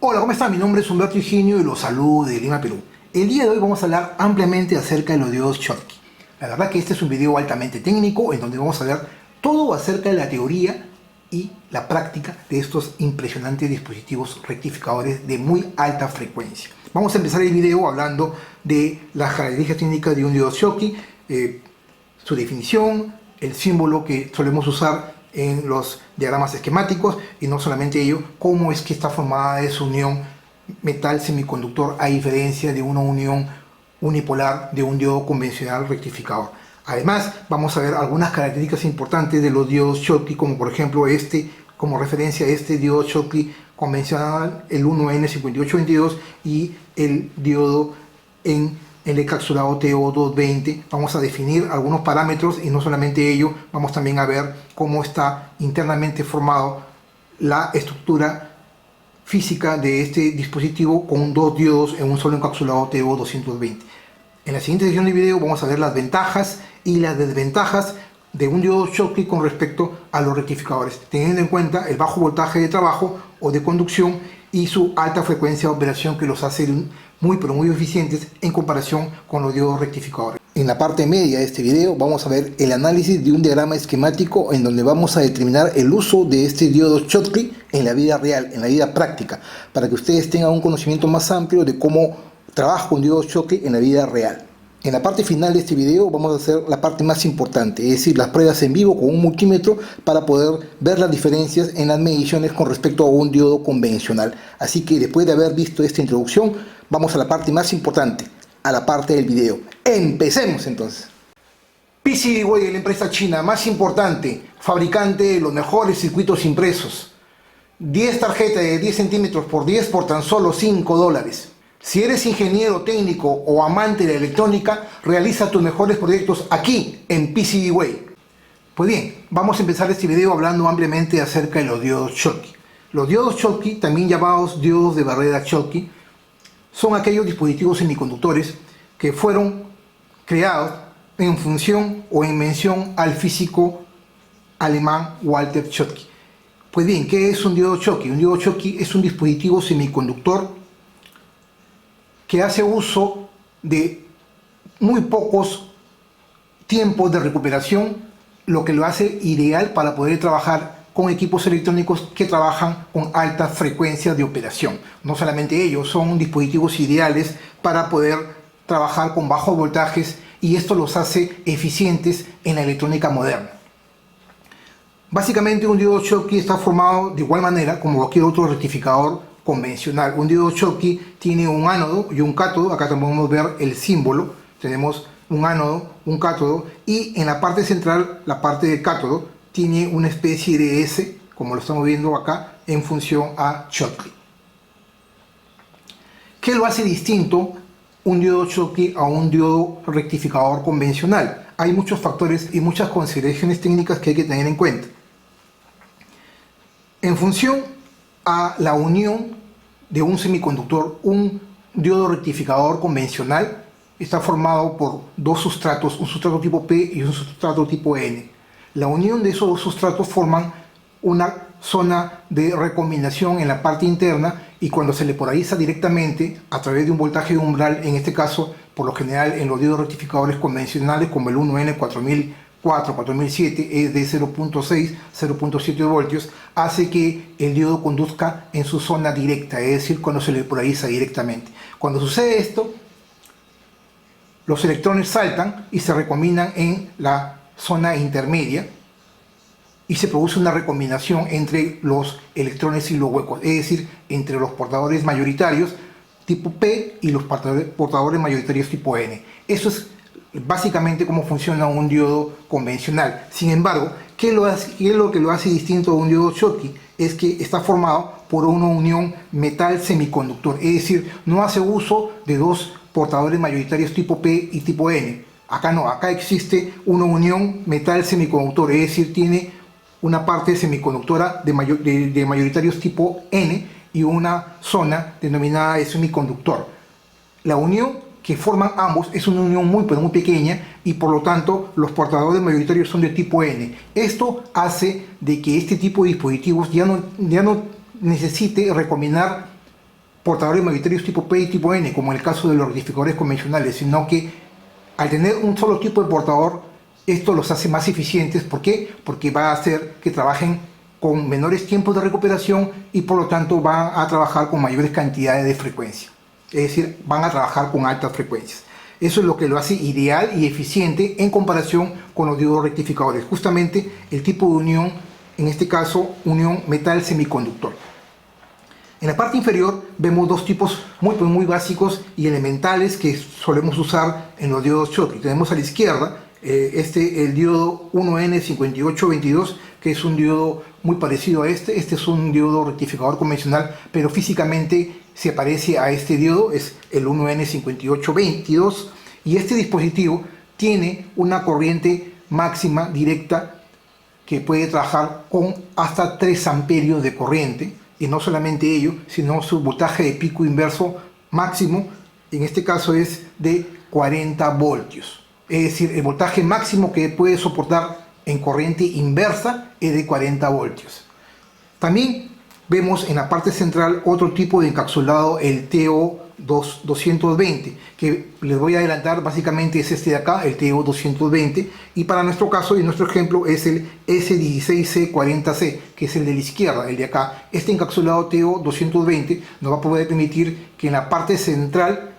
Hola, ¿cómo están? Mi nombre es Humberto Higinio y los saludo de Lima, Perú. El día de hoy vamos a hablar ampliamente acerca de los diodos Schottky. La verdad que este es un video altamente técnico en donde vamos a ver todo acerca de la teoría y la práctica de estos impresionantes dispositivos rectificadores de muy alta frecuencia. Vamos a empezar el video hablando de las características técnicas de un diodo Schottky, su definición, el símbolo que solemos usar en los diagramas esquemáticos y no solamente ello, cómo es que está formada esa unión metal semiconductor a diferencia de una unión unipolar de un diodo convencional rectificador. Además, vamos a ver algunas características importantes de los diodos Schottky, como por ejemplo como referencia a este diodo Schottky convencional, el 1N5822 y el diodo en el encapsulado TO220. Vamos a definir algunos parámetros y no solamente ello, vamos también a ver cómo está internamente formado la estructura física de este dispositivo con dos diodos en un solo encapsulado TO220. En la siguiente sección de video vamos a ver las ventajas y las desventajas de un diodo Schottky con respecto a los rectificadores, teniendo en cuenta el bajo voltaje de trabajo o de conducción y su alta frecuencia de operación que los hace muy eficientes en comparación con los diodos rectificadores. En la parte media de este video vamos a ver el análisis de un diagrama esquemático en donde vamos a determinar el uso de este diodo Schottky en la vida real, en la vida práctica, para que ustedes tengan un conocimiento más amplio de cómo trabaja un diodo Schottky en la vida real. En la parte final de este video vamos a hacer la parte más importante, es decir, las pruebas en vivo con un multímetro para poder ver las diferencias en las mediciones con respecto a un diodo convencional. Así que después de haber visto esta introducción, vamos a la parte más importante, a la parte del video. ¡Empecemos entonces! PCBWay, la empresa china más importante, fabricante de los mejores circuitos impresos. 10 tarjetas de 10 centímetros por 10 por tan solo $5. Si eres ingeniero técnico o amante de la electrónica, realiza tus mejores proyectos aquí en PCBWay. Pues bien, vamos a empezar este video hablando ampliamente acerca de los diodos Schottky. Los diodos Schottky, también llamados diodos de barrera Schottky, son aquellos dispositivos semiconductores que fueron creados en función o en mención al físico alemán Walter Schottky. Pues bien, ¿qué es un diodo Schottky? Un diodo Schottky es un dispositivo semiconductor que hace uso de muy pocos tiempos de recuperación, lo que lo hace ideal para poder trabajar con equipos electrónicos que trabajan con alta frecuencia de operación. No solamente ellos, son dispositivos ideales para poder trabajar con bajos voltajes y esto los hace eficientes en la electrónica moderna. Básicamente un diodo Schottky está formado de igual manera como cualquier otro rectificador convencional. Un diodo Schottky tiene un ánodo y un cátodo. Acá también podemos ver el símbolo. Tenemos un ánodo, un cátodo y en la parte central, la parte del cátodo, tiene una especie de S, como lo estamos viendo acá, en función a Schottky. ¿Qué lo hace distinto un diodo Schottky a un diodo rectificador convencional? Hay muchos factores y muchas consideraciones técnicas que hay que tener en cuenta. En función a la unión de un semiconductor, un diodo rectificador convencional está formado por dos sustratos, un sustrato tipo P y un sustrato tipo N. La unión de esos dos sustratos forman una zona de recombinación en la parte interna y cuando se le polariza directamente a través de un voltaje de umbral, en este caso por lo general en los diodos rectificadores convencionales como el 1N4004-4007 es de 0.6-0.7 voltios, hace que el diodo conduzca en su zona directa, es decir, cuando se le polariza directamente. Cuando sucede esto, los electrones saltan y se recombinan en la zona intermedia y se produce una recombinación entre los electrones y los huecos, es decir, entre los portadores mayoritarios tipo P y los portadores mayoritarios tipo N. Eso es básicamente cómo funciona un diodo convencional. Sin embargo, ¿qué es lo que lo hace distinto a un diodo Schottky? Es que está formado por una unión metal semiconductor, es decir, no hace uso de dos portadores mayoritarios tipo P y tipo N. Acá no, acá existe una unión metal semiconductor, es decir, tiene una parte semiconductora de mayoritarios tipo N y una zona denominada de semiconductor. La unión que forman ambos es una unión muy pequeña y por lo tanto los portadores mayoritarios son de tipo N. Esto hace de que este tipo de dispositivos ya no necesite recombinar portadores mayoritarios tipo P y tipo N, como en el caso de los rectificadores convencionales, sino que al tener un solo tipo de portador, esto los hace más eficientes. ¿Por qué? Porque va a hacer que trabajen con menores tiempos de recuperación y por lo tanto van a trabajar con mayores cantidades de frecuencia. Es decir, van a trabajar con altas frecuencias. Eso es lo que lo hace ideal y eficiente en comparación con los diodos rectificadores. Justamente el tipo de unión, en este caso, unión metal semiconductor. En la parte inferior vemos dos tipos muy básicos y elementales que solemos usar en los diodos Schottky. Tenemos a la izquierda el diodo 1N5822, que es un diodo muy parecido a este. Este es un diodo rectificador convencional, pero físicamente se parece a este diodo, es el 1N5822, y este dispositivo tiene una corriente máxima directa que puede trabajar con hasta 3 amperios de corriente, y no solamente ello, sino su voltaje de pico inverso máximo, en este caso es de 40 voltios. Es decir, el voltaje máximo que puede soportar en corriente inversa es de 40 voltios. También vemos en la parte central otro tipo de encapsulado, el TO220, que les voy a adelantar, básicamente es este de acá, el TO220, y para nuestro caso y nuestro ejemplo es el S16C40C, que es el de la izquierda, el de acá. Este encapsulado TO220 nos va a poder permitir que en la parte central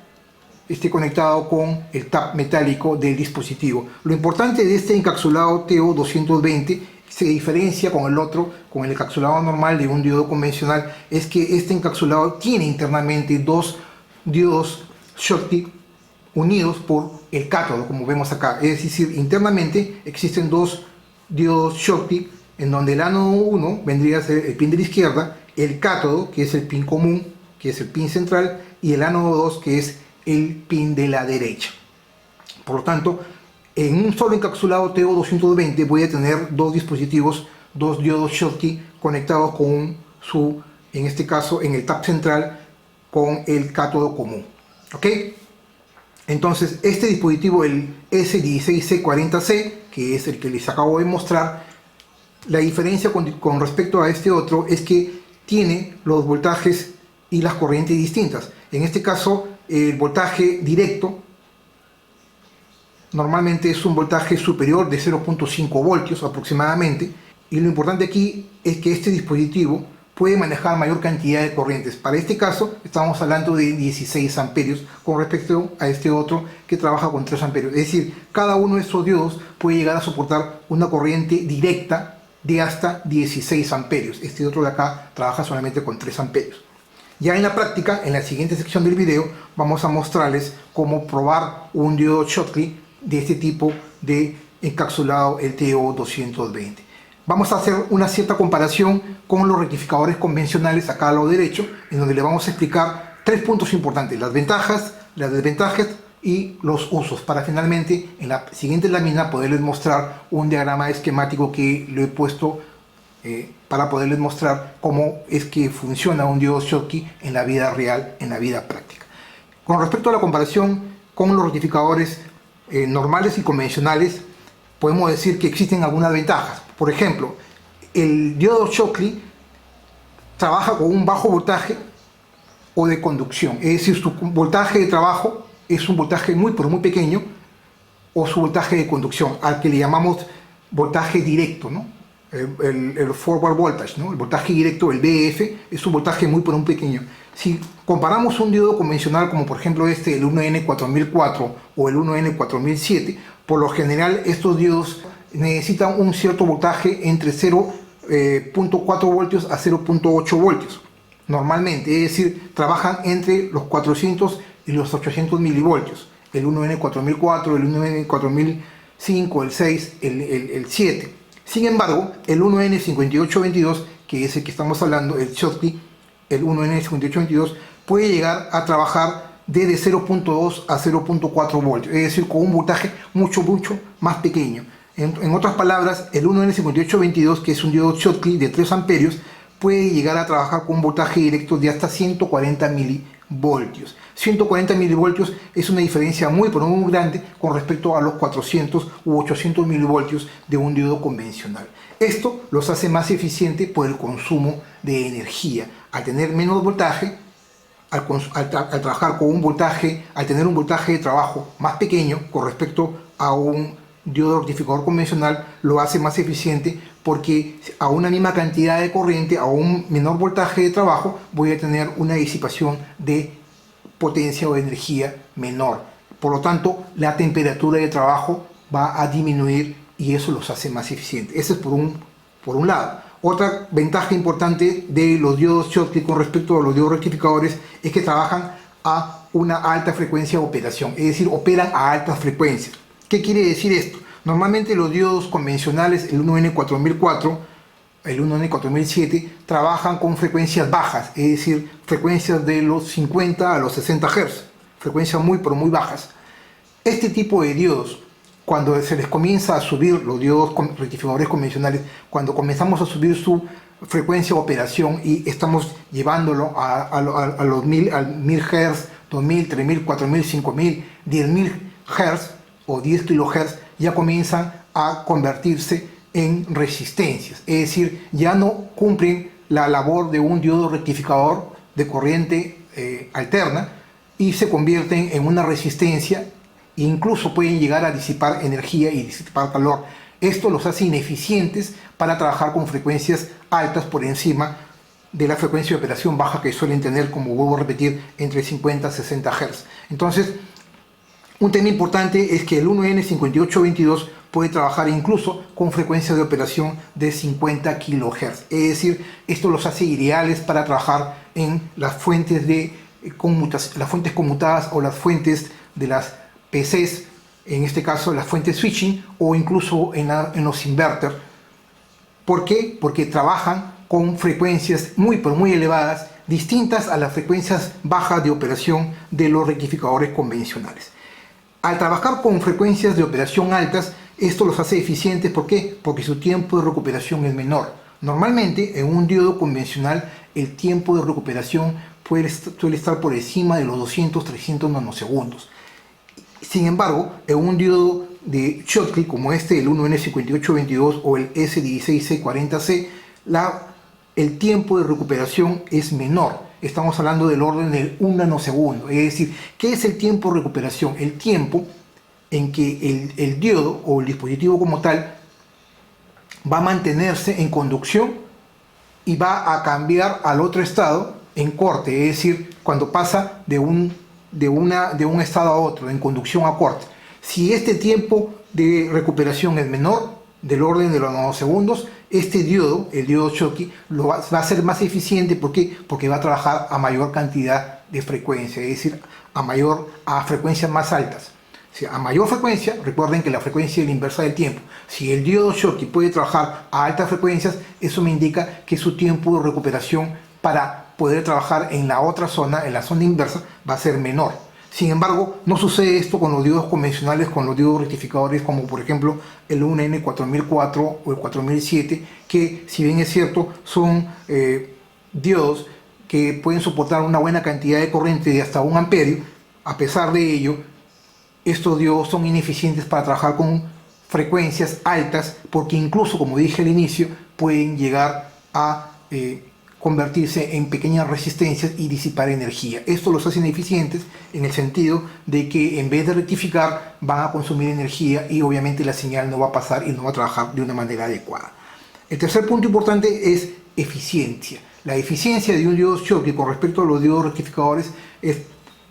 esté conectado con el tap metálico del dispositivo. Lo importante de este encapsulado TO220 se diferencia con el otro, con el encapsulado normal de un diodo convencional, es que este encapsulado tiene internamente dos diodos Schottky unidos por el cátodo, como vemos acá. Es decir, internamente existen dos diodos Schottky, en donde el ánodo 1 vendría a ser el pin de la izquierda, el cátodo, que es el pin común, que es el pin central, y el ánodo 2, que es el pin de la derecha. Por lo tanto, en un solo encapsulado TO220 voy a tener dos dispositivos, dos diodos Schottky conectados con su, en este caso en el tap central, con el cátodo común. ¿Ok? Entonces este dispositivo, el S16C40C, que es el que les acabo de mostrar, la diferencia con respecto a este otro es que tiene los voltajes y las corrientes distintas. En este caso, el voltaje directo normalmente es un voltaje superior de 0.5 voltios aproximadamente, y lo importante aquí es que este dispositivo puede manejar mayor cantidad de corrientes. Para este caso estamos hablando de 16 amperios con respecto a este otro que trabaja con 3 amperios. Es decir, cada uno de estos diodos puede llegar a soportar una corriente directa de hasta 16 amperios. Este otro de acá trabaja solamente con 3 amperios. Ya en la práctica, en la siguiente sección del video, vamos a mostrarles cómo probar un diodo Schottky de este tipo de encapsulado, el TO220. Vamos a hacer una cierta comparación con los rectificadores convencionales acá a lado derecho, en donde le vamos a explicar 3 puntos importantes: las ventajas, las desventajas y los usos, para finalmente en la siguiente lámina poderles mostrar un diagrama esquemático que lo he puesto para poderles mostrar cómo es que funciona un diodo Schottky en la vida real, en la vida práctica. Con respecto a la comparación con los rectificadores normales y convencionales, podemos decir que existen algunas ventajas. Por ejemplo, el diodo Schottky trabaja con un bajo voltaje o de conducción, es decir, su voltaje de trabajo es un voltaje muy pequeño, o su voltaje de conducción, al que le llamamos voltaje directo, ¿no? El forward voltage, ¿no? El voltaje directo, el VF, es un voltaje muy pequeño. Si comparamos un diodo convencional como por ejemplo el 1N4004 o el 1N4007, por lo general estos diodos necesitan un cierto voltaje entre 0.4 voltios a 0.8 voltios normalmente, es decir, trabajan entre los 400 y los 800 milivoltios. El 1N4004, el 1N4005, el 6, el 7. Sin embargo, el 1N5822, que es el que estamos hablando, el Schottky, el 1N5822, puede llegar a trabajar desde 0.2 a 0.4 voltios, es decir, con un voltaje mucho más pequeño. En otras palabras, el 1N5822, que es un diodo Schottky de 3 amperios, puede llegar a trabajar con un voltaje directo de hasta 140 milivoltios. 140 milivoltios es una diferencia muy grande con respecto a los 400 u 800 milivoltios de un diodo convencional. Esto los hace más eficientes por el consumo de energía. Al tener menos voltaje, al trabajar con un voltaje, al tener un voltaje de trabajo más pequeño con respecto a un diodo rectificador convencional, lo hace más eficiente porque a una misma cantidad de corriente, a un menor voltaje de trabajo, voy a tener una disipación de potencia o de energía menor. Por lo tanto, la temperatura de trabajo va a disminuir y eso los hace más eficientes. Ese es por un lado. Otra ventaja importante de los diodos Schottky con respecto a los diodos rectificadores es que trabajan a una alta frecuencia de operación, es decir, operan a altas frecuencias. ¿Qué quiere decir esto? Normalmente los diodos convencionales, el 1N4004, el 1N4007, trabajan con frecuencias bajas, es decir, frecuencias de los 50 a los 60 Hz, frecuencias muy pero muy bajas. Este tipo de diodos, cuando se les comienza a subir los diodos rectificadores convencionales, cuando comenzamos a subir su frecuencia de operación y estamos llevándolo a los 1000 Hz, 2000, 3000, 4000, 5000, 10000 Hz o 10 kHz, ya comienzan a convertirse en resistencias, es decir, ya no cumplen la labor de un diodo rectificador de corriente alterna y se convierten en una resistencia e incluso pueden llegar a disipar energía y disipar calor. Esto los hace ineficientes para trabajar con frecuencias altas por encima de la frecuencia de operación baja que suelen tener, como vuelvo a repetir, entre 50 y 60 Hz. Entonces, un tema importante es que el 1N5822 puede trabajar incluso con frecuencias de operación de 50 kHz. Es decir, esto los hace ideales para trabajar en las fuentes las fuentes conmutadas o las fuentes de las PCs, en este caso las fuentes switching o incluso en los inverters. ¿Por qué? Porque trabajan con frecuencias muy pero muy elevadas, distintas a las frecuencias bajas de operación de los rectificadores convencionales. Al trabajar con frecuencias de operación altas, esto los hace eficientes. ¿Por qué? Porque su tiempo de recuperación es menor. Normalmente en un diodo convencional el tiempo de recuperación suele estar por encima de los 200-300 nanosegundos. Sin embargo, en un diodo de Schottky como este, el 1N5822 o el S16C40C, el tiempo de recuperación es menor. Estamos hablando del orden del 1 nanosegundo. Es decir, ¿qué es el tiempo de recuperación? El tiempo en que el diodo o el dispositivo como tal va a mantenerse en conducción y va a cambiar al otro estado en corte, es decir, cuando pasa de un estado a otro, en conducción a corte. Si este tiempo de recuperación es menor, del orden de los nanosegundos, este diodo, el diodo Schottky, va a ser más eficiente. ¿Por qué? Porque va a trabajar a mayor cantidad de frecuencia, es decir, a frecuencias más altas. O sea, a mayor frecuencia, recuerden que la frecuencia es la inversa del tiempo. Si el diodo Schottky puede trabajar a altas frecuencias, eso me indica que su tiempo de recuperación para poder trabajar en la otra zona, en la zona inversa, va a ser menor. Sin embargo, no sucede esto con los diodos convencionales, con los diodos rectificadores, como por ejemplo el 1N4004 o el 4007, que si bien es cierto, son diodos que pueden soportar una buena cantidad de corriente de hasta 1 amperio. A pesar de ello, estos diodos son ineficientes para trabajar con frecuencias altas, porque incluso, como dije al inicio, pueden llegar a convertirse en pequeñas resistencias y disipar energía. Esto los hace ineficientes en el sentido de que en vez de rectificar van a consumir energía y obviamente la señal no va a pasar y no va a trabajar de una manera adecuada. El tercer punto importante es eficiencia. La eficiencia de un diodo Schottky con respecto a los diodos rectificadores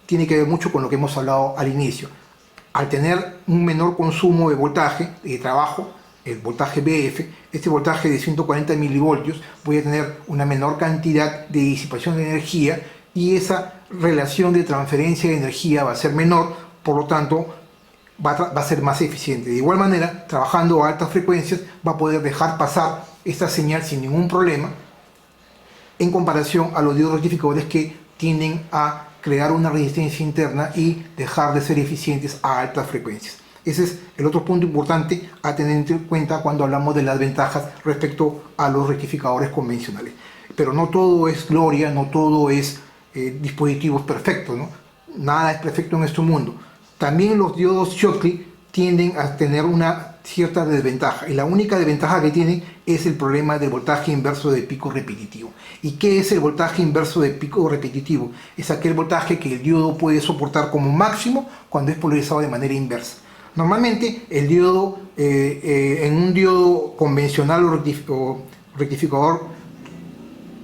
tiene que ver mucho con lo que hemos hablado al inicio. Al tener un menor consumo de voltaje, de trabajo, el voltaje BF, este voltaje de 140 milivoltios, voy a tener una menor cantidad de disipación de energía y esa relación de transferencia de energía va a ser menor, por lo tanto va a ser más eficiente. De igual manera, trabajando a altas frecuencias, va a poder dejar pasar esta señal sin ningún problema en comparación a los diodos rectificadores que tienden a crear una resistencia interna y dejar de ser eficientes a altas frecuencias. Ese es el otro punto importante a tener en cuenta cuando hablamos de las ventajas respecto a los rectificadores convencionales. Pero no todo es gloria, no todo es dispositivos perfectos, ¿no? Nada es perfecto en este mundo. También los diodos Schottky tienden a tener una cierta desventaja, y la única desventaja que tiene es el problema del voltaje inverso de pico repetitivo. ¿Y qué es el voltaje inverso de pico repetitivo? Es aquel voltaje que el diodo puede soportar como máximo cuando es polarizado de manera inversa. Normalmente el diodo, en un diodo convencional o rectificador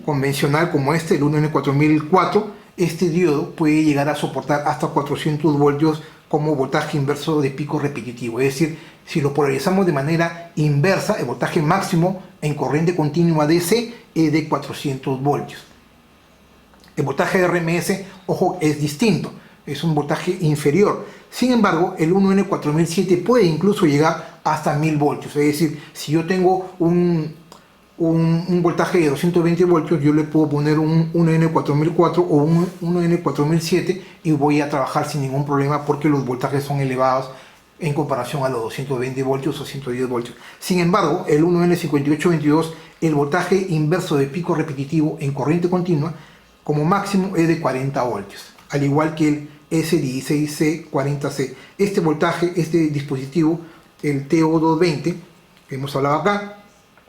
convencional como este, el 1N4004, este diodo puede llegar a soportar hasta 400 voltios como voltaje inverso de pico repetitivo. Es decir, si lo polarizamos de manera inversa, el voltaje máximo en corriente continua DC es de 400 voltios. El voltaje de RMS, ojo, es distinto, es un voltaje inferior. Sin embargo, el 1N4007 puede incluso llegar hasta 1000 voltios. Es decir, si yo tengo un voltaje de 220 voltios, yo le puedo poner un N4004 o un N4007 y voy a trabajar sin ningún problema porque los voltajes son elevados en comparación a los 220 voltios o 110 voltios. Sin embargo, el 1N5822, el voltaje inverso de pico repetitivo en corriente continua, como máximo es de 40 voltios, al igual que el S16C40C. Este voltaje, este dispositivo, el TO220, que hemos hablado acá,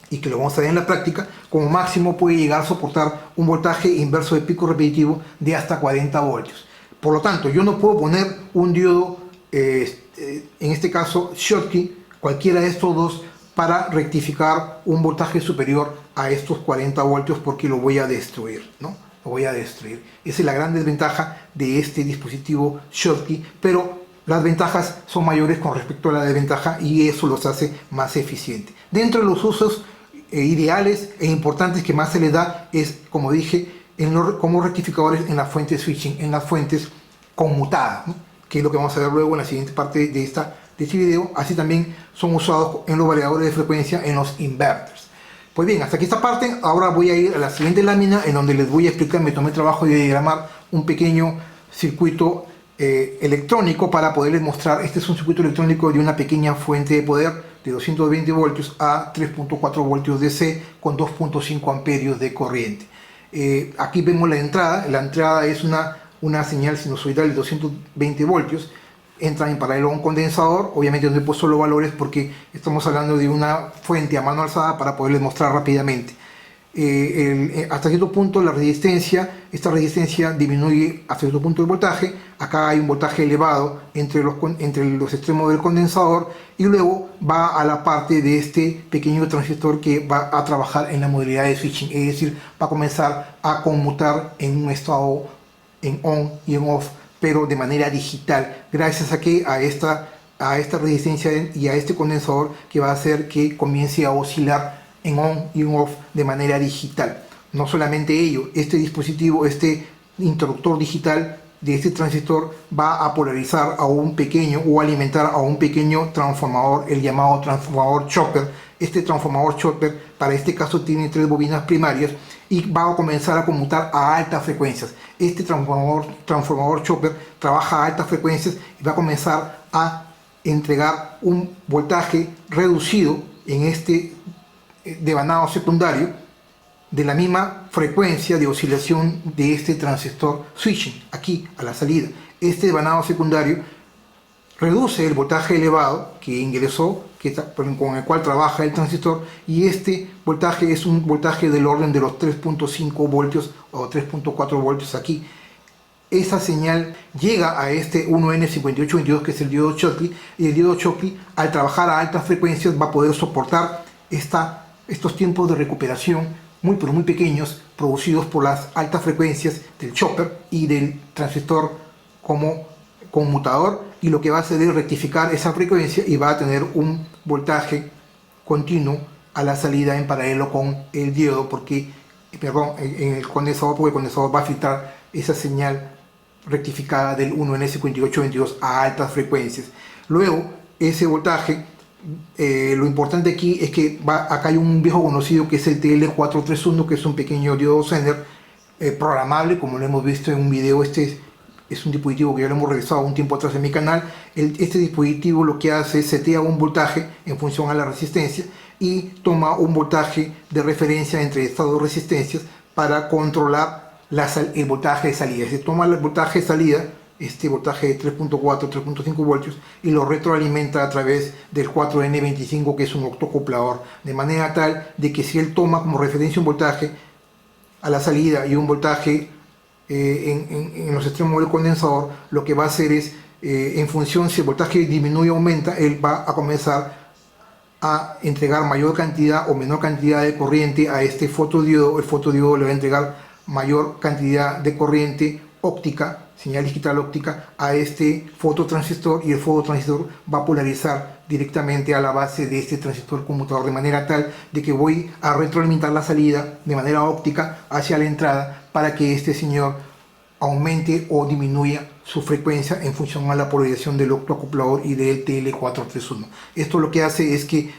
y que lo vamos a ver en la práctica, como máximo puede llegar a soportar un voltaje inverso de pico repetitivo de hasta 40 voltios. Por lo tanto, yo no puedo poner un diodo, en este caso Schottky, cualquiera de estos dos, para rectificar un voltaje superior a estos 40 voltios porque lo voy a destruir, ¿no? Lo voy a destruir. Esa es la gran desventaja de este dispositivo Schottky, pero las ventajas son mayores con respecto a la desventaja y eso los hace más eficientes. Dentro de los usos ideales e importantes que más se les da es, como dije, como rectificadores en las fuentes switching, en las fuentes conmutadas, ¿no? Que es lo que vamos a ver luego en la siguiente parte de este video. Así también son usados en los variadores de frecuencia, en los inverters. Pues bien, hasta aquí esta parte. Ahora voy a ir a la siguiente lámina en donde les voy a explicar, me tomé el trabajo de diagramar un pequeño circuito electrónico para poderles mostrar. Este es un circuito electrónico de una pequeña fuente de poder de 220 voltios a 3.4 voltios DC con 2.5 amperios de corriente. Aquí vemos la entrada. La entrada es una señal sinusoidal de 220 voltios. Entra en paralelo a un condensador. Obviamente no he puesto los valores porque estamos hablando de una fuente a mano alzada para poderles mostrar rápidamente. Hasta cierto punto esta resistencia disminuye hasta cierto punto el voltaje. Acá hay un voltaje elevado entre los extremos del condensador y luego va a la parte de este pequeño transistor que va a trabajar en la modalidad de switching, es decir, va a comenzar a conmutar en un estado en on y en off, pero de manera digital, gracias a esta resistencia y a este condensador que va a hacer que comience a oscilar en on y en off de manera digital. No solamente ello, este dispositivo, este interruptor digital de este transistor va a polarizar a un pequeño o alimentar a un pequeño transformador, el llamado transformador chopper. Este transformador chopper para este caso tiene 3 bobinas primarias y va a comenzar a conmutar a altas frecuencias. Este transformador chopper trabaja a altas frecuencias y va a comenzar a entregar un voltaje reducido en este devanado secundario de la misma frecuencia de oscilación de este transistor switching aquí a la salida. Este devanado secundario reduce el voltaje elevado que ingresó, con el cual trabaja el transistor, y este voltaje es un voltaje del orden de los 3.5 voltios o 3.4 voltios aquí. Esa señal llega a este 1N5822 que es el diodo Schottky, y el diodo Schottky al trabajar a altas frecuencias va a poder soportar estos tiempos de recuperación muy pero muy pequeños producidos por las altas frecuencias del chopper y del transistor como conmutador, y lo que va a hacer es rectificar esa frecuencia y va a tener un voltaje continuo a la salida en paralelo con el diodo, en el condensador, porque el condensador va a filtrar esa señal rectificada del 1N5822 a altas frecuencias. Luego ese voltaje, lo importante aquí es que acá hay un viejo conocido que es el TL431, que es un pequeño diodo Zener programable, como lo hemos visto en un video. Este es un dispositivo que ya lo hemos revisado un tiempo atrás en mi canal. Este dispositivo lo que hace es setea un voltaje en función a la resistencia y toma un voltaje de referencia entre estas dos resistencias para controlar el voltaje de salida. Se toma el voltaje de salida este voltaje de 3.4, 3.5 voltios y lo retroalimenta a través del 4N25, que es un octocoplador, de manera tal de que si él toma como referencia un voltaje a la salida y un voltaje en los extremos del condensador, lo que va a hacer es, en función si el voltaje disminuye o aumenta, él va a comenzar a entregar mayor cantidad o menor cantidad de corriente a este fotodiodo. El fotodiodo le va a entregar mayor cantidad de corriente óptica, señal digital óptica, a este fototransistor, y el fototransistor va a polarizar directamente a la base de este transistor conmutador, de manera tal de que voy a retroalimentar la salida de manera óptica hacia la entrada para que este señor aumente o disminuya su frecuencia en función a la polarización del octoacoplador y del TL431. Esto lo que hace es que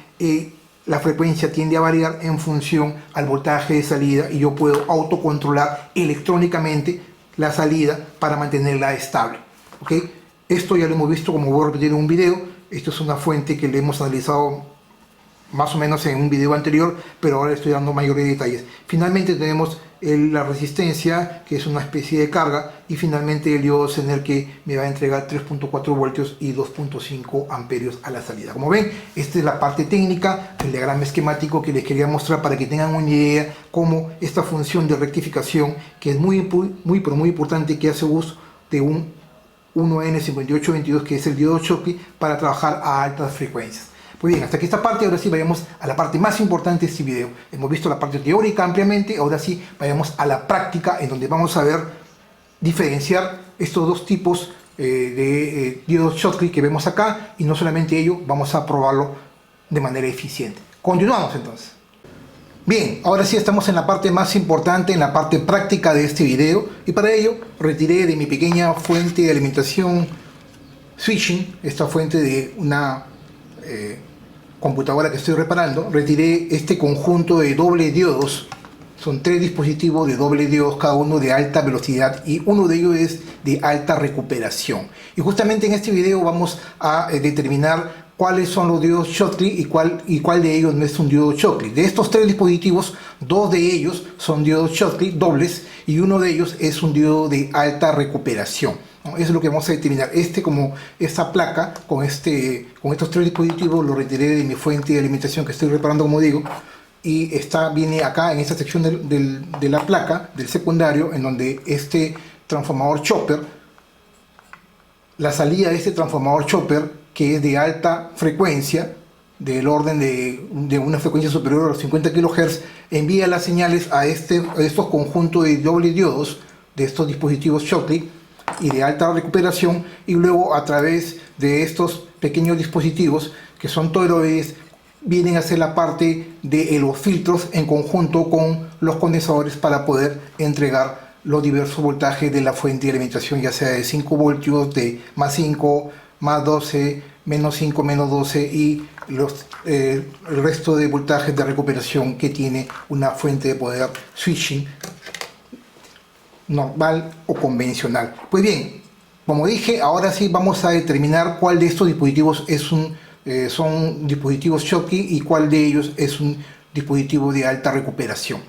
la frecuencia tiende a variar en función al voltaje de salida, y yo puedo autocontrolar electrónicamente la salida para mantenerla estable. ¿Ok? Esto ya lo hemos visto, como voy a repetir en un video. Esto es una fuente que le hemos analizado más o menos en un video anterior, pero ahora estoy dando mayores detalles. Finalmente tenemos la resistencia, que es una especie de carga, y finalmente el diodo Zener, que me va a entregar 3.4 voltios y 2.5 amperios a la salida. Como ven, esta es la parte técnica, el diagrama esquemático que les quería mostrar para que tengan una idea cómo esta función de rectificación, que es muy importante, que hace uso de un 1N5822, que es el diodo Schottky, para trabajar a altas frecuencias. Muy bien, hasta aquí esta parte. Ahora sí vayamos a la parte más importante de este video. Hemos visto la parte teórica ampliamente, ahora sí vayamos a la práctica, en donde vamos a ver diferenciar estos dos tipos de diodos Schottky que vemos acá, y no solamente ello, vamos a probarlo de manera eficiente. Continuamos entonces. Bien, ahora sí estamos en la parte más importante, en la parte práctica de este video, y para ello retiré de mi pequeña fuente de alimentación switching, esta fuente de una computadora que estoy reparando, retiré este conjunto de doble diodos. Son 3 dispositivos de doble diodos, cada uno de alta velocidad, y uno de ellos es de alta recuperación. Y justamente en este video vamos a determinar cuáles son los diodos Schottky y cuál de ellos no es un diodo Schottky. De estos 3 dispositivos, 2 de ellos son diodos Schottky dobles, y uno de ellos es un diodo de alta recuperación. Eso es lo que vamos a determinar. Como esta placa con estos 3 dispositivos lo retiré de mi fuente de alimentación que estoy reparando, como digo, y viene acá en esta sección de la placa del secundario, en donde este transformador chopper, la salida de este transformador chopper, que es de alta frecuencia, del orden de una frecuencia superior a los 50 kHz, envía las señales a estos conjuntos de doble diodos de estos dispositivos Schottky y de alta recuperación, y luego a través de estos pequeños dispositivos, que son toroides, vienen a ser la parte de los filtros en conjunto con los condensadores para poder entregar los diversos voltajes de la fuente de alimentación, ya sea de 5 voltios, de más 5, más 12, menos 5, menos 12, y el resto de voltajes de recuperación que tiene una fuente de poder switching normal o convencional. Pues bien, como dije, ahora sí vamos a determinar cuál de estos dispositivos son dispositivos Schottky y cuál de ellos es un dispositivo de alta recuperación.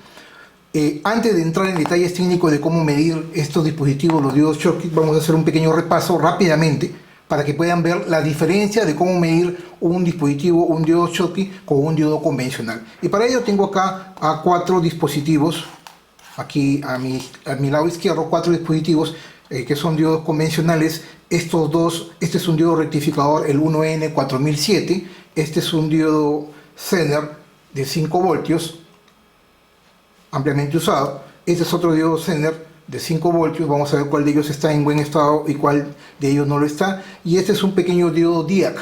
Antes de entrar en detalles técnicos de cómo medir estos dispositivos, los diodos Schottky, vamos a hacer un pequeño repaso rápidamente para que puedan ver la diferencia de cómo medir un dispositivo, un diodo Schottky, con un diodo convencional. Y para ello tengo acá a 4 dispositivos. Aquí a mi lado izquierdo, 4 dispositivos que son diodos convencionales. Estos dos, este es un diodo rectificador, el 1N4007. Este es un diodo Zener de 5 voltios, ampliamente usado. Este es otro diodo Zener de 5 voltios. Vamos a ver cuál de ellos está en buen estado y cuál de ellos no lo está. Y este es un pequeño diodo Diac,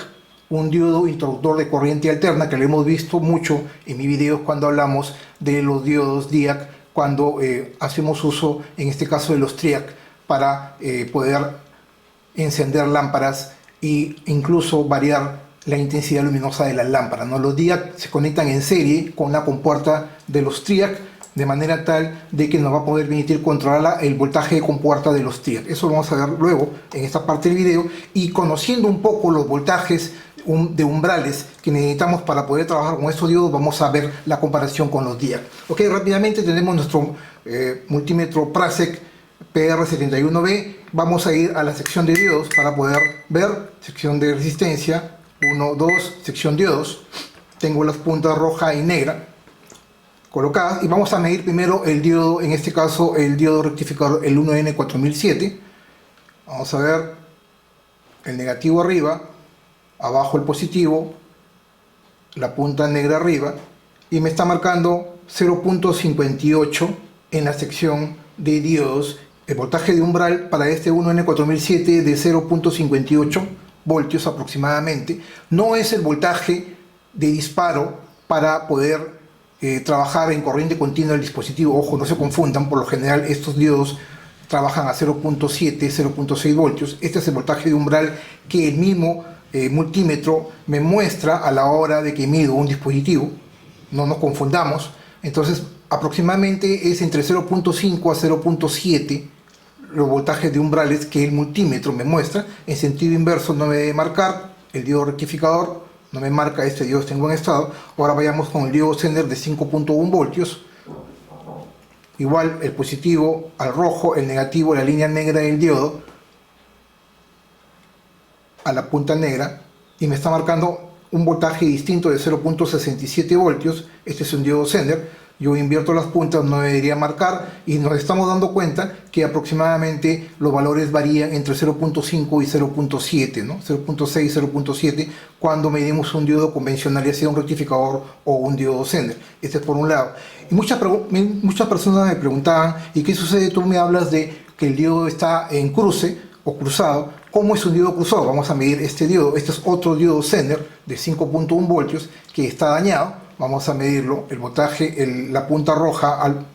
un diodo introductor de corriente alterna, que lo hemos visto mucho en mis videos cuando hablamos de los diodos Diac, cuando hacemos uso, en este caso, de los TRIAC para poder encender lámparas e incluso variar la intensidad luminosa de las lámparas, ¿no? Los DIAC se conectan en serie con la compuerta de los TRIAC, de manera tal de que nos va a poder permitir controlar el voltaje de compuerta de los TRIAC. Eso lo vamos a ver luego en esta parte del video, y conociendo un poco los voltajes de umbrales que necesitamos para poder trabajar con estos diodos, vamos a ver la comparación con los DIAC. Ok, rápidamente tenemos nuestro multímetro Prasek PR71B. Vamos a ir a la sección de diodos para poder ver sección de resistencia 1, 2, sección diodos. Tengo las puntas roja y negra colocadas y vamos a medir primero el diodo, en este caso el diodo rectificador, el 1N4007. Vamos a ver el negativo arriba, abajo el positivo, la punta negra arriba, y me está marcando 0.58 en la sección de diodos. El voltaje de umbral para este 1N4007 de 0.58 voltios aproximadamente. No es el voltaje de disparo para poder trabajar en corriente continua del dispositivo. Ojo, no se confundan, por lo general estos diodos trabajan a 0.7, 0.6 voltios. Este es el voltaje de umbral que el mismo multímetro me muestra a la hora de que mido un dispositivo. No nos confundamos. Entonces, aproximadamente es entre 0.5 a 0.7 los voltajes de umbrales que el multímetro me muestra. En sentido inverso no me debe marcar el diodo rectificador, no me marca este diodo está en buen estado. Ahora vayamos con el diodo Zener de 5.1 voltios. Igual el positivo al rojo, el negativo, la línea negra del diodo a la punta negra, y me está marcando un voltaje distinto de 0.67 voltios. Este es un diodo Zener. Yo invierto las puntas, no debería marcar, y nos estamos dando cuenta que aproximadamente los valores varían entre 0.5 y 0.7, ¿no? 0.6, 0.7 cuando medimos un diodo convencional, ya sea un rectificador o un diodo Zener. Este es por un lado. Y muchas personas me preguntaban, ¿y qué sucede? Tú me hablas de que el diodo está en cruce o cruzado. ¿Cómo es un diodo cruzado? Vamos a medir este diodo. Este es otro diodo Zener de 5.1 voltios que está dañado. Vamos a medirlo, el voltaje, la punta roja al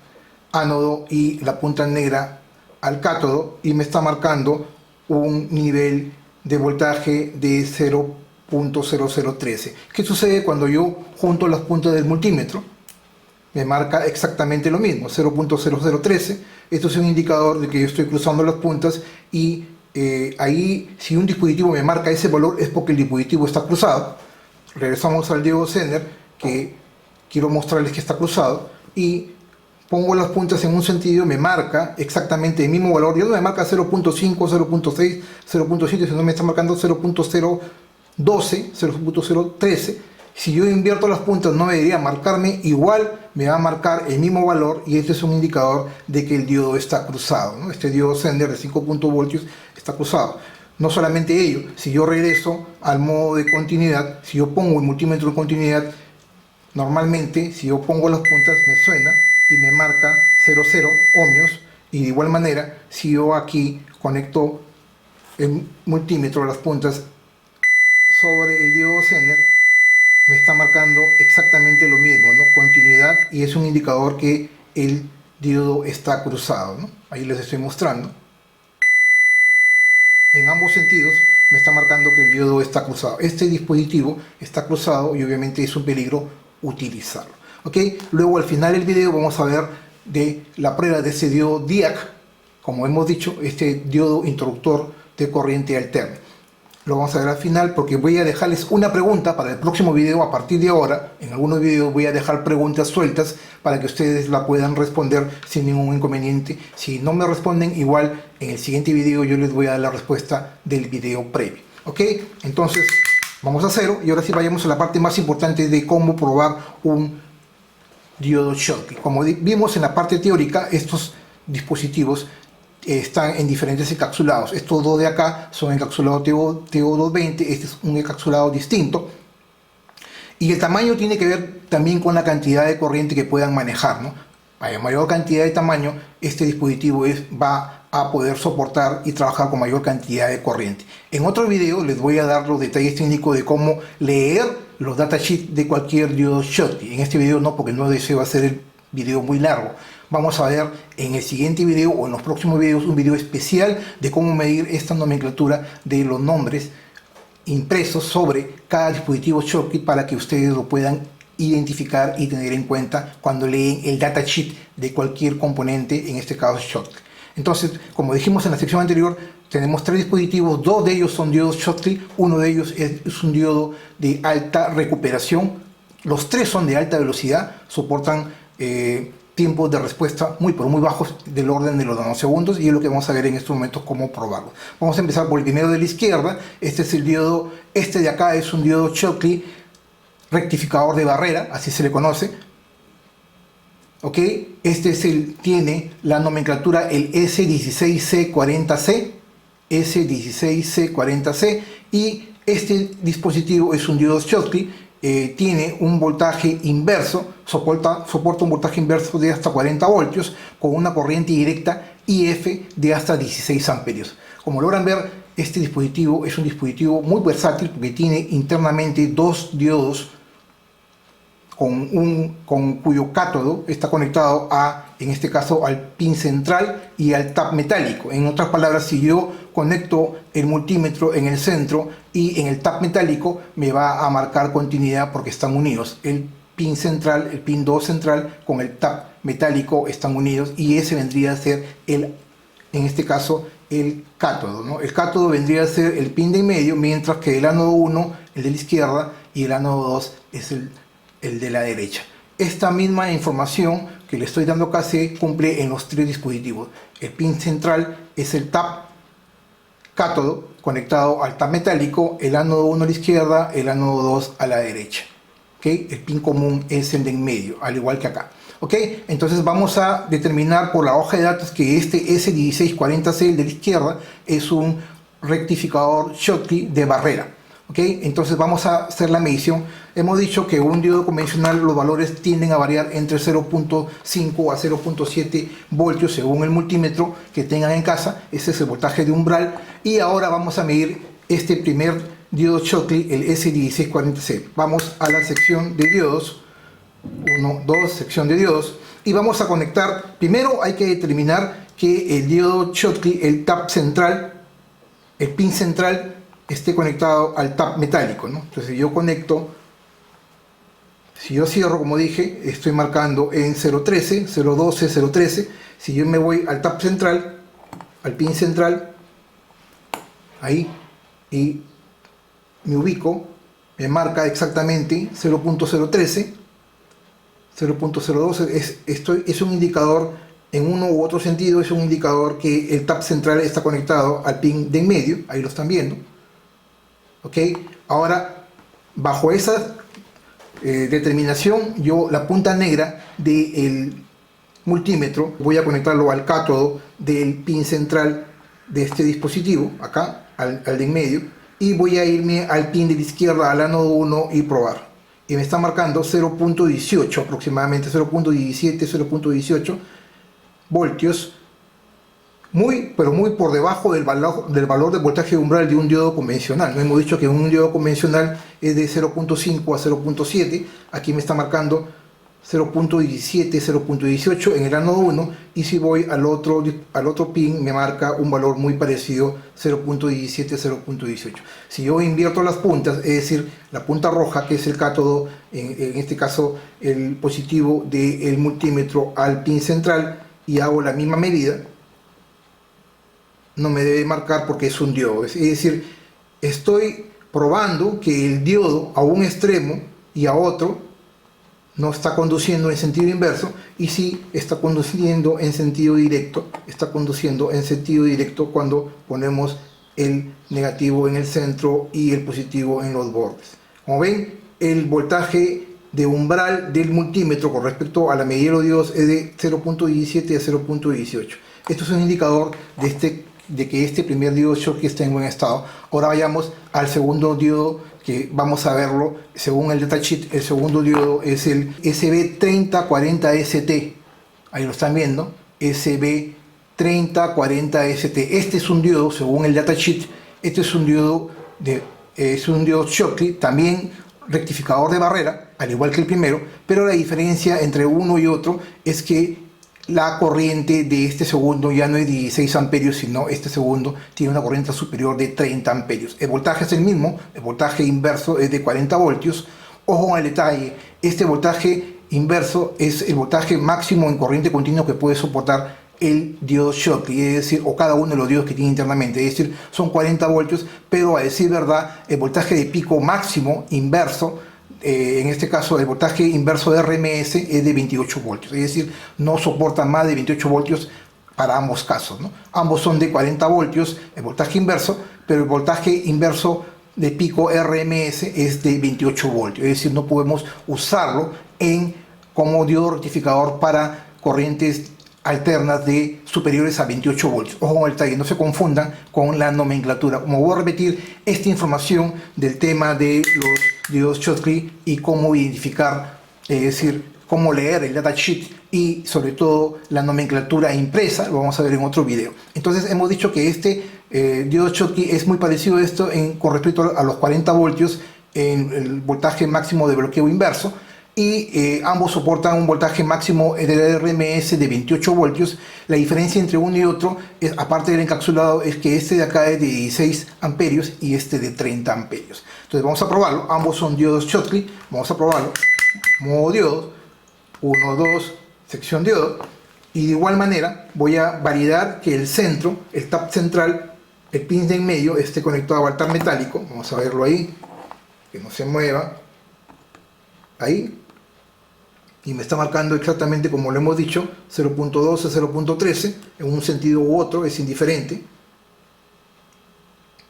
ánodo y la punta negra al cátodo, y me está marcando un nivel de voltaje de 0.0013. ¿Qué sucede cuando yo junto las puntas del multímetro? Me marca exactamente lo mismo, 0.0013. Esto es un indicador de que yo estoy cruzando las puntas, y ahí, si un dispositivo me marca ese valor, es porque el dispositivo está cruzado. Regresamos al diodo Zener, que quiero mostrarles que está cruzado, y pongo las puntas en un sentido, me marca exactamente el mismo valor. Ya no me marca 0.5, 0.6, 0.7, sino me está marcando 0.012, 0.013. Si yo invierto las puntas, no debería marcarme igual, me va a marcar el mismo valor, y este es un indicador de que el diodo está cruzado, ¿no? Este diodo Zener de 5.1 voltios está cruzado. No solamente ello, si yo regreso al modo de continuidad, si yo pongo el multímetro en continuidad, normalmente si yo pongo las puntas me suena y me marca 0,0 ohmios, y de igual manera si yo aquí conecto el multímetro a las puntas sobre el diodo Zener, me está marcando exactamente lo mismo, ¿no? Continuidad, y es un indicador que el diodo está cruzado, ¿no? Ahí les estoy mostrando. En ambos sentidos me está marcando que el diodo está cruzado. Este dispositivo está cruzado y obviamente es un peligro utilizarlo. ¿Ok? Luego al final del video vamos a ver de la prueba de ese diodo DIAC, como hemos dicho, este diodo interruptor de corriente alterna. Lo vamos a ver al final, porque voy a dejarles una pregunta para el próximo video. A partir de ahora, en algunos videos voy a dejar preguntas sueltas para que ustedes la puedan responder sin ningún inconveniente. Si no me responden, igual en el siguiente video yo les voy a dar la respuesta del video previo. ¿Ok? Entonces, vamos a hacerlo, y ahora sí vayamos a la parte más importante de cómo probar un diodo Schottky. Como vimos en la parte teórica, estos dispositivos están en diferentes encapsulados. Estos dos de acá son encapsulados TO220, este es un encapsulado distinto, y el tamaño tiene que ver también con la cantidad de corriente que puedan manejar, ¿no? A mayor cantidad de tamaño, este dispositivo va a poder soportar y trabajar con mayor cantidad de corriente. En otro video les voy a dar los detalles técnicos de cómo leer los datasheets de cualquier diodo Schottky. En este video no, porque no deseo hacer el video muy largo. Vamos a ver en el siguiente video o en los próximos videos un video especial de cómo medir esta nomenclatura de los nombres impresos sobre cada dispositivo Schottky, para que ustedes lo puedan identificar y tener en cuenta cuando leen el datasheet de cualquier componente, en este caso Schottky. Entonces, como dijimos en la sección anterior, tenemos tres dispositivos, dos de ellos son diodos Schottky, uno de ellos es un diodo de alta recuperación, los tres son de alta velocidad, soportan tiempos de respuesta muy pero muy bajos, del orden de los nanosegundos, y es lo que vamos a ver en estos momentos cómo probarlo. Vamos a empezar por el primero de la izquierda. Este es el diodo, este de acá es un diodo Schottky rectificador de barrera, así se le conoce. ¿Ok? Este tiene la nomenclatura el S16C40C, S16C40C, y este dispositivo es un diodo Schottky. Tiene un voltaje inverso, soporta un voltaje inverso de hasta 40 voltios con una corriente directa IF de hasta 16 amperios. Como logran ver, este dispositivo es un dispositivo muy versátil porque tiene internamente dos diodos con cuyo cátodo está conectado en este caso, al pin central y al tap metálico. En otras palabras, si yo conecto el multímetro en el centro y en el tap metálico, me va a marcar continuidad porque están unidos. El pin central, el pin 2 central con el tap metálico están unidos, y ese vendría a ser en este caso, el cátodo, ¿no? El cátodo vendría a ser el pin de en medio, mientras que el ánodo 1, el de la izquierda, y el ánodo 2 es el de la derecha. Esta misma información que le estoy dando acá se cumple en los tres dispositivos. El pin central es el tap cátodo conectado al tap metálico, el ánodo 1 a la izquierda, el ánodo 2 a la derecha. ¿Okay? El pin común es el de en medio, al igual que acá. ¿Okay? Entonces vamos a determinar por la hoja de datos que este S1640C, el de la izquierda, es un rectificador Schottky de barrera. ¿Okay? Entonces vamos a hacer la medición. Hemos dicho que un diodo convencional, los valores tienden a variar entre 0.5 a 0.7 voltios según el multímetro que tengan en casa. Ese es el voltaje de umbral. Y ahora vamos a medir este primer diodo Schottky, el S1640C. Vamos a la sección de diodos. 1, 2, sección de diodos. Y vamos a conectar. Primero hay que determinar que el diodo Schottky, el tap central, el pin central, esté conectado al tap metálico, ¿no? Entonces yo conecto, si yo cierro, como dije, estoy marcando en 0.13, 0.12, 0.13. Si yo me voy al tap central, al pin central, ahí, y me ubico, me marca exactamente 0.013, 0.012. Es un indicador, en uno u otro sentido, es un indicador que el tap central está conectado al pin de en medio. Ahí lo están viendo. ¿Ok? Ahora, bajo esa determinación, yo la punta negra del multímetro voy a conectarlo al cátodo del pin central de este dispositivo, acá, al de en medio, y voy a irme al pin de la izquierda, al ánodo 1, y probar. Y me está marcando 0.18, aproximadamente 0.17, 0.18 voltios, pero muy por debajo del valor de voltaje umbral de un diodo convencional. No hemos dicho que un diodo convencional es de 0.5 a 0.7. Aquí me está marcando 0.17, 0.18 en el ánodo 1, y si voy al otro pin me marca un valor muy parecido, 0.17, 0.18. Si yo invierto las puntas, es decir, la punta roja, que es el cátodo, en este caso el positivo del multímetro, al pin central, y hago la misma medida, no me debe marcar porque es un diodo. Es decir, estoy probando que el diodo a un extremo y a otro no está conduciendo en sentido inverso, y sí está conduciendo en sentido directo. Está conduciendo en sentido directo cuando ponemos el negativo en el centro y el positivo en los bordes. Como ven, el voltaje de umbral del multímetro con respecto a la medida de los diodos es de 0.17 a 0.18. Esto es un indicador de que este primer diodo Schottky está en buen estado. Ahora vayamos al segundo diodo, que vamos a verlo según el datasheet. El segundo diodo es el SB3040ST. Ahí lo están viendo, SB3040ST. Este es un diodo, según el datasheet, este es un diodo Schottky, también rectificador de barrera, al igual que el primero, pero la diferencia entre uno y otro es que la corriente de este segundo ya no es 16 amperios, sino este segundo tiene una corriente superior de 30 amperios. El voltaje es el mismo, el voltaje inverso es de 40 voltios. Ojo al detalle, este voltaje inverso es el voltaje máximo en corriente continua que puede soportar el diodo Schottky, es decir, o cada uno de los diodos que tiene internamente, es decir, son 40 voltios, pero a decir verdad, el voltaje de pico máximo inverso en este caso el voltaje inverso de RMS es de 28 voltios, es decir, no soporta más de 28 voltios para ambos casos, ¿no? Ambos son de 40 voltios el voltaje inverso, pero el voltaje inverso de pico RMS es de 28 voltios, es decir, no podemos usarlo como diodo rectificador para corrientes alternas de superiores a 28 voltios. Ojo con el detalle, no se confundan con la nomenclatura. Como voy a repetir esta información del tema de los diodos Schottky y cómo identificar, es decir, cómo leer el datasheet y sobre todo la nomenclatura impresa, lo vamos a ver en otro video. Entonces hemos dicho que este diodo Schottky es muy parecido a esto con respecto a los 40 voltios en el voltaje máximo de bloqueo inverso, y ambos soportan un voltaje máximo de RMS de 28 voltios. La diferencia entre uno y otro, aparte del encapsulado, es que este de acá es de 16 amperios y este de 30 amperios. Entonces vamos a probarlo. Ambos son diodos Schottky. Vamos a probarlo. Modo diodo, 1, 2, sección diodo. Y de igual manera voy a validar que el centro, el tap central, el pin de en medio esté conectado al tap metálico. Vamos a verlo ahí, que no se mueva. Ahí. Y me está marcando exactamente como lo hemos dicho, 0.12, 0.13, en un sentido u otro, es indiferente.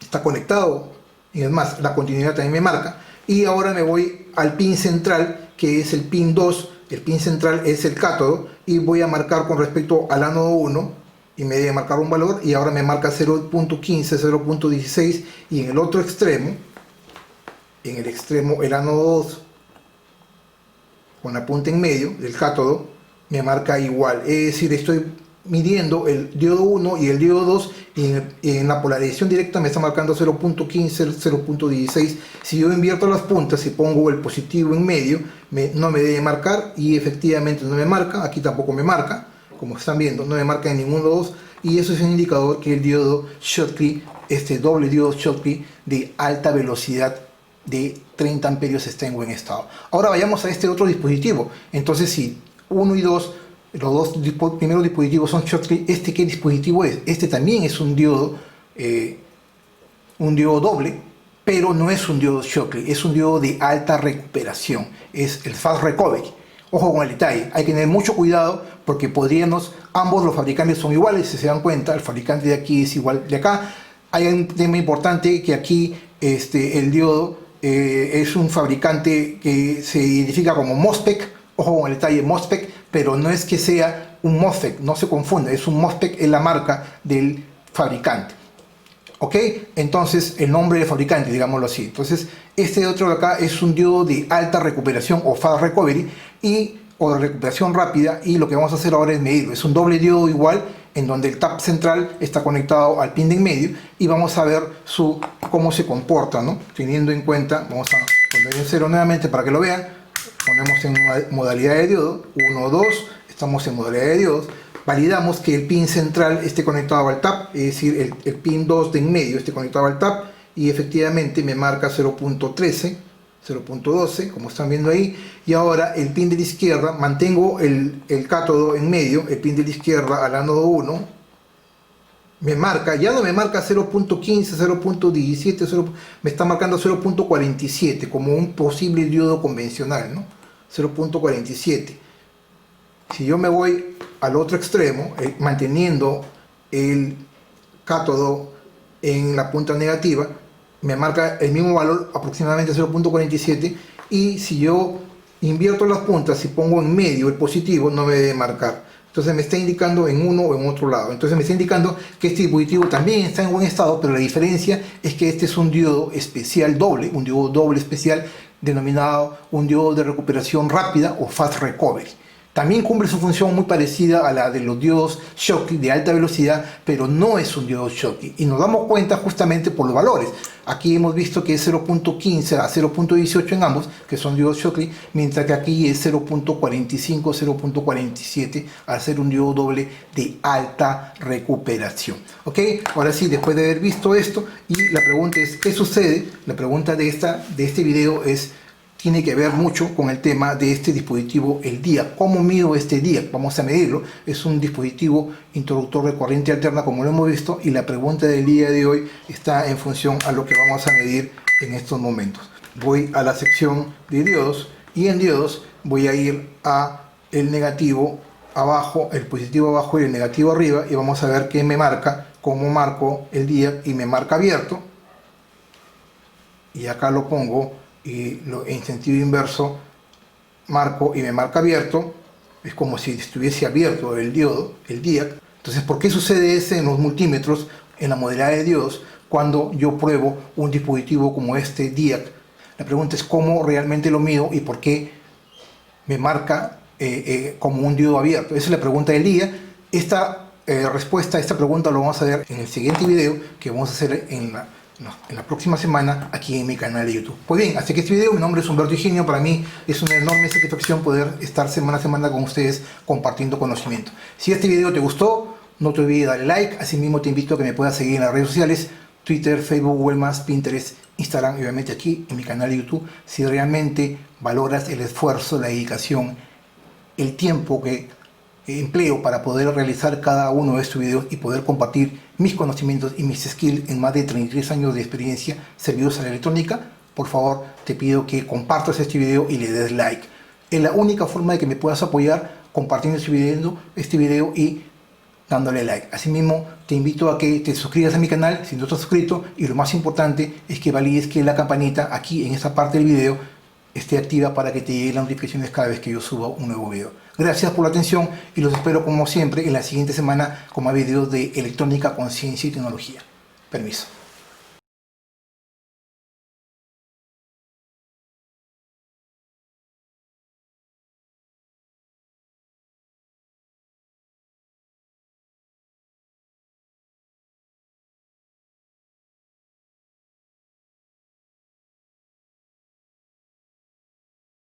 Está conectado, y además la continuidad también me marca. Y ahora me voy al pin central, que es el pin 2, el pin central es el cátodo, y voy a marcar con respecto al ánodo 1, y me debe marcar un valor, y ahora me marca 0.15, 0.16, y en el otro extremo, el ánodo 2, con la punta en medio del cátodo, me marca igual. Es decir, estoy midiendo el diodo 1 y el diodo 2 y en la polarización directa me está marcando 0.15, 0.16. Si yo invierto las puntas y pongo el positivo en medio, no me debe marcar, y efectivamente no me marca. Aquí tampoco me marca, como están viendo, no me marca en ninguno de los dos, y eso es un indicador que el diodo Schottky, este doble diodo Schottky de alta velocidad de 30 amperios está en buen estado. Ahora vayamos a este otro dispositivo. Entonces, si 1 y 2, los dos primeros dispositivos son Schottky, ¿este qué dispositivo es? Este también es un diodo doble, pero no es un diodo Schottky, es un diodo de alta recuperación, es el Fast Recovery. Ojo con el detalle, hay que tener mucho cuidado porque ambos los fabricantes son iguales, si se dan cuenta, el fabricante de aquí es igual de acá. Hay un tema importante que aquí el diodo es un fabricante que se identifica como MOSFET, ojo con el detalle MOSFET, pero no es que sea un MOSFET, no se confunda, es un MOSFET, es la marca del fabricante. ¿Ok? Entonces, el nombre del fabricante, digámoslo así. Entonces, este otro de acá es un diodo de alta recuperación o Fast Recovery o de recuperación rápida, y lo que vamos a hacer ahora es medirlo. Es un doble diodo igual, en donde el tap central está conectado al pin de en medio, y vamos a ver cómo se comporta, ¿no? Teniendo en cuenta, vamos a poner en cero nuevamente para que lo vean. Ponemos en modalidad de diodo, 1, 2, estamos en modalidad de diodos. Validamos que el pin central esté conectado al tap, es decir, el pin 2 de en medio esté conectado al tap, y efectivamente me marca 0.13, 0.12, como están viendo ahí. Y ahora el pin de la izquierda, mantengo el cátodo en medio, el pin de la izquierda al ánodo 1, ya no me marca 0.15, 0.17, me está marcando 0.47 como un posible diodo convencional, ¿no? 0.47. Si yo me voy al otro extremo, manteniendo el cátodo en la punta negativa, me marca el mismo valor, aproximadamente 0.47, y si yo invierto las puntas y pongo en medio el positivo, no me debe marcar. Entonces me está indicando en uno o en otro lado. Entonces me está indicando que este dispositivo también está en buen estado, pero la diferencia es que este es un diodo especial doble, un diodo doble especial denominado un diodo de recuperación rápida o Fast Recovery. También cumple su función muy parecida a la de los diodos Schottky de alta velocidad, pero no es un diodo Schottky. Y nos damos cuenta justamente por los valores. Aquí hemos visto que es 0.15 a 0.18 en ambos, que son diodos Schottky, mientras que aquí es 0.45, 0.47, al ser un diodo doble de alta recuperación. ¿Ok? Ahora sí, después de haber visto esto, y la pregunta es, ¿qué sucede? La pregunta de este video tiene que ver mucho con el tema de este dispositivo, el DIAC. ¿Cómo mido este DIAC? Vamos a medirlo. Es un dispositivo introductor de corriente alterna, como lo hemos visto, y la pregunta del día de hoy está en función a lo que vamos a medir en estos momentos. voy a la sección de diodos y en diodos voy a ir a el negativo abajo, el positivo abajo y el negativo arriba, y vamos a ver qué me marca, cómo marco el día y me marca abierto. Y acá lo pongo y en sentido inverso marco y me marca abierto. Es como si estuviese abierto el diodo, el DIAC. Entonces, ¿por qué sucede eso en los multímetros, en la modalidad de diodos, cuando yo pruebo un dispositivo como este DIAC? La pregunta es cómo realmente lo mido y por qué me marca como un diodo abierto. Esa es la pregunta del día. Esta respuesta a esta pregunta lo vamos a ver en el siguiente video que vamos a hacer en la próxima semana aquí en mi canal de YouTube. Pues bien, hasta que este video, mi nombre es Humberto Higinio. Para mí es una enorme satisfacción poder estar semana a semana con ustedes compartiendo conocimiento. Si este video te gustó, no te olvides darle like. Asimismo te invito a que me puedas seguir en las redes sociales: Twitter, Facebook, Google+, Pinterest, Instagram y obviamente aquí en mi canal de YouTube. Si realmente valoras el esfuerzo, la dedicación, el tiempo que empleo para poder realizar cada uno de estos videos y poder compartir mis conocimientos y mis skills en más de 33 años de experiencia servidos a la electrónica, por favor te pido que compartas este video y le des like. Es la única forma de que me puedas apoyar, compartiendo este video y dándole like. Asimismo, te invito a que te suscribas a mi canal si no estás suscrito, y lo más importante es que valides que la campanita aquí en esta parte del video esté activa para que te lleguen las notificaciones cada vez que yo suba un nuevo video. Gracias por la atención y los espero como siempre en la siguiente semana con más videos de electrónica, conciencia y tecnología. Permiso.